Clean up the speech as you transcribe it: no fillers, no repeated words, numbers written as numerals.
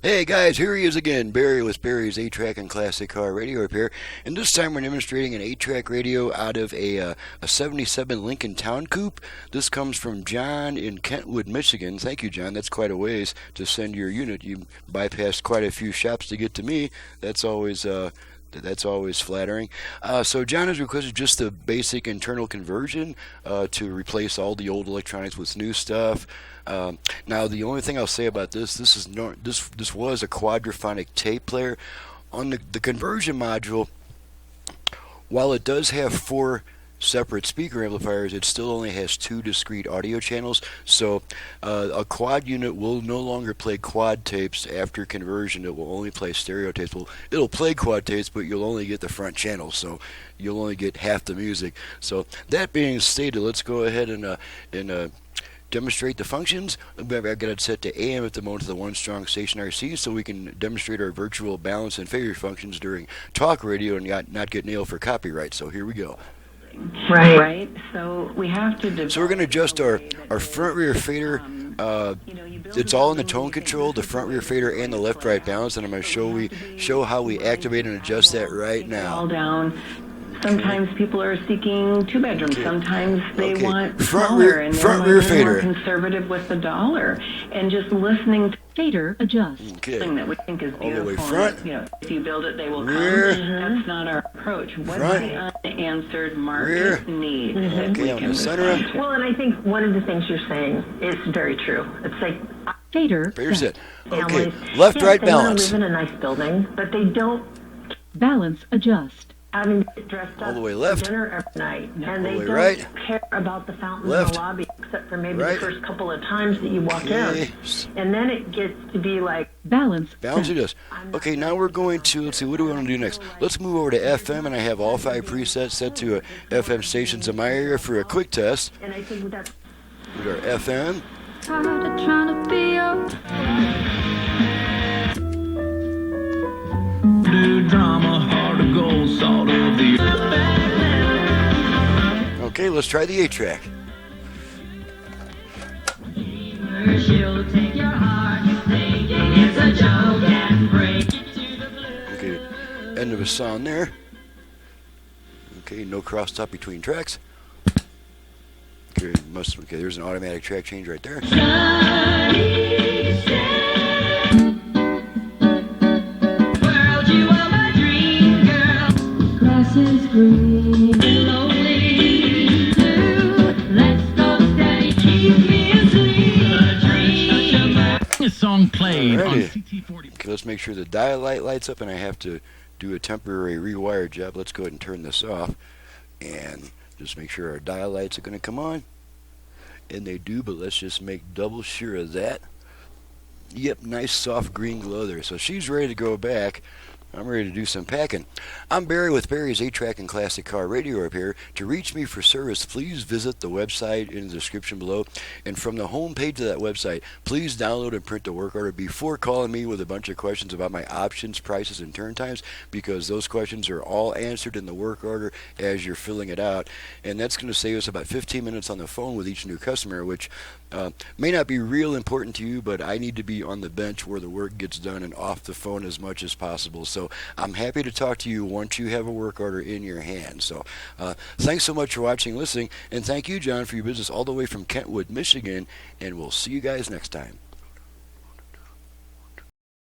Hey guys, here he is again, Barry with Barry's 8-track and classic car radio repair. And this time we're demonstrating an 8-track radio out of a 77 Lincoln Town Coupe. This comes from John in Kentwood, Michigan. Thank you, John. That's quite a ways to send your unit. You bypassed quite a few shops to get to me. That's always flattering. So John has requested just the basic internal conversion to replace all the old electronics with new stuff. Now the only thing I'll say about this was a quadraphonic tape player. On the conversion module, while it does have 4 separate speaker amplifiers, it still only has 2 discrete audio channels. So a quad unit will no longer play quad tapes after conversion. It will only play stereo tapes. Well, it'll play quad tapes, but you'll only get the front channel, so you'll only get half the music. So that being stated, let's go ahead and demonstrate the functions. I've got it set to AM at the moment to the 1 strong stationary C, so we can demonstrate our virtual balance and phase functions during talk radio and not get nailed for copyright. So here we go. Right. So we have to. So we're going to adjust our front rear fader. It's all in the tone control, the front rear fader and the left right balance, and I'm going to show how we activate and adjust that right now. All down. Sometimes people are seeking 2 bedrooms. Sometimes they want smaller, and front they're rear fader. more conservative with the dollar. And just listening to fader adjust. something that we think is beautiful. All the way front. If you build it, they will Rear. come. That's not our approach. What's Front. the unanswered market Rear. need? that Okay, we I'm can gonna center respond him. to? Well, and I think one of the things you're saying is very true. It's like Fader Fader's set. it. Okay, families, left yes, right they want balance. to live in a nice building, but they don't Balance adjust. having to get dressed up All the way for left. dinner every night, and All the they way don't right. care about the fountain in Left. the lobby, except for maybe Right. the first couple of times that you walk Okay. in, and then it gets to be like, Balance Balance set. it is. Okay, now we're going to, let's see, what do we want to do next? Let's move over to FM, and I have all 5 presets set to FM stations in my area for a quick test. and I think that's With our FM. Tired of trying to be Do drama, hard to go, salt of the Okay, let's try the 8-track. She'll take your heart, thinking it's a joke and break it to the blue. Okay, end of a sound there. Okay, no crosstalk between tracks. Okay, there's an automatic track change right there. World, you are my dream girl. Grass is green. Lonely too. Let's go steady, keep me asleep. A dream. A song played on Alrighty. CT40. Okay, let's make sure the dial light lights up, and I have to do a temporary rewire job. Let's go ahead and turn this off, and just make sure our dial lights are going to come on. And they do, but let's just make double sure of that. Yep, nice soft green glow there. So she's ready to go back. I'm ready to do some packing. I'm Barry with Barry's 8-track and classic car radio repair. To reach me for service, please visit the website in the description below. And from the home page of that website, please download and print the work order before calling me with a bunch of questions about my options, prices, and turn times, because those questions are all answered in the work order as you're filling it out. And that's going to save us about 15 minutes on the phone with each new customer, which may not be real important to you, but I need to be on the bench where the work gets done and off the phone as much as possible. So I'm happy to talk to you once you have a work order in your hand. So thanks so much for watching and listening, and thank you, John, for your business all the way from Kentwood, Michigan, and we'll see you guys next time.